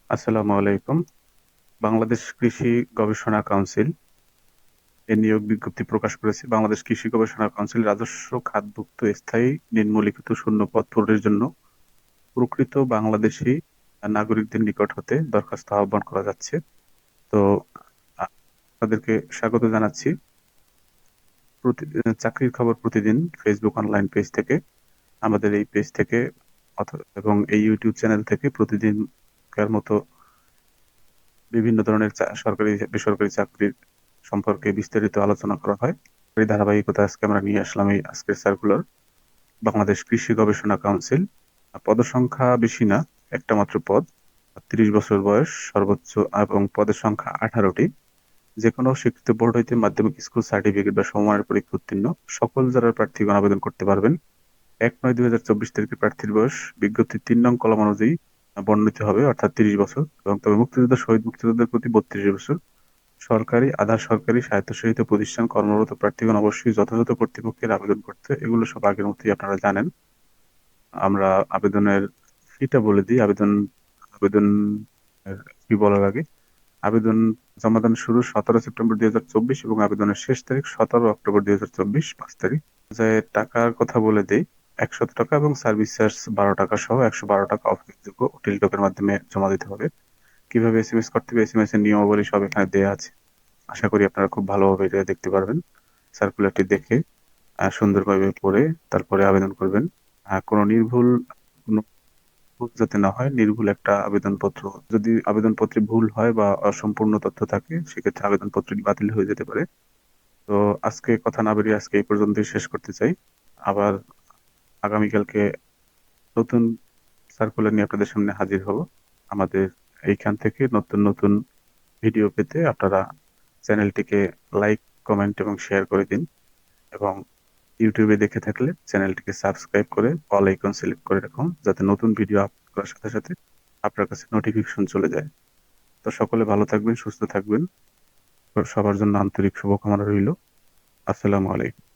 আসসালামু আলাইকুম। বাংলাদেশ কৃষি গবেষণা কাউন্সিল এর নিয়োগ বিজ্ঞপ্তি প্রকাশ করেছে। বাংলাদেশ কৃষি গবেষণা কাউন্সিল রাজস্ব খাতভুক্ত স্থায়ী নিম্নলিখিত শূন্য পদ পূরণের জন্য প্রকৃত বাংলাদেশী নাগরিকদের নিকট হতে দরখাস্ত আহ্বান করা যাচ্ছে। তো আ- তাদেরকে স্বাগত জানাচ্ছি। চাকরির খবর প্রতিদিন ফেসবুক অনলাইন পেজ থেকে, আমাদের এই পেজ থেকে এবং এই ইউটিউব চ্যানেল থেকে প্রতিদিনকার মতো বিভিন্ন ধরনের সরকারি বেসরকারি চাকরির সম্পর্কে বিস্তারিত আলোচনা করা হয়। এই ধারাবাহিকতা আজকে আমরা নিয়ে আসলাম এই আজকের সার্কুলার। বাংলাদেশ কৃষি গবেষণা কাউন্সিল, পদসংখ্যা বেশি না, একটা মাত্র পদ, 30 বছর বয়স সর্বোচ্চ, এবং পদের সংখ্যা 18টি। যে কোনো স্বীকৃত বোর্ড হইতে মাধ্যমিক স্কুল সার্টিফিকেট বা সমমানের পরীক্ষা উত্তীর্ণ সকল জেলার প্রার্থীগণ আবেদন করতে পারবেন। 1/9/2024 তারিখে প্রার্থীর বয়স বিজ্ঞপ্তির 3 নং কলাম অনুযায়ী বর্ণিত হবে, অর্থাৎ 30 বছর, এবং তবে মুক্তিযোদ্ধা শহীদ মুক্তিযোদ্ধার প্রতি 32 বছর। সরকারি, আধা সরকারি, স্বায়ত্তশাসিত প্রতিষ্ঠান কর্মরত প্রার্থীগণ অবশ্যই যথাযথ কর্তৃপক্ষের আবেদন করতে। এগুলো সব আগের মতোই আপনারা জানেন। আমরা আবেদনের ফিটা বলে দিই। আবেদন ফি বলার আগে, আবেদন জমাদান শুরু 17 সেপ্টেম্বর 2024 এবং আবেদনের শেষ তারিখ 17 অক্টোবর 2024, 5 তারিখ। যে টাকার কথা বলে দেই, 100 টাকা এবং সার্ভিস চার্জ 12 টাকা সহ 112 টাকা অফিসযোগ্য টেলিটকের মাধ্যমে জমা দিতে হবে। কিভাবে এসএমএস করতে হবে, এসএমএস এর নিয়মাবলী সব এখানে দেওয়া আছে। আশা করি আপনারা খুব ভালোভাবে এটা দেখতে পারবেন। সার্কুলারটি দেখে সুন্দরভাবে পড়ে তারপরে আবেদন করবেন। কোনো ভুল যাতে না হয়, নির্ভুল একটা আবেদনপত্র। যদি আবেদনপত্রে ভুল হয় বা অসম্পূর্ণ তথ্য থাকে, সেক্ষেত্রে আবেদনপত্রটি বাতিল হয়ে যেতে পারে। তো আজকে কথা না বেরিয়ে আজকে এই পর্যন্তই শেষ করতে চাই। আবার আগামীকালকে নতুন সার্কুলার নিয়ে আপনাদের সামনে হাজির হব। আমাদের এইখান থেকে নতুন নতুন ভিডিও পেতে আপনারা চ্যানেলটিকে লাইক, কমেন্ট এবং শেয়ার করে দিন, এবং ইউটিউবে দেখে থাকলে চ্যানেলটিকে সাবস্ক্রাইব করে অল আইকন সিলেক্ট করে রাখুন, যাতে নতুন ভিডিও আপলোড করার সাথে সাথে আপনার কাছে নোটিফিকেশন চলে যায়। তো সকলে ভালো থাকবেন, সুস্থ থাকবেন। সবার জন্য আন্তরিক শুভকামনা রইল। আসসালামু আলাইকুম।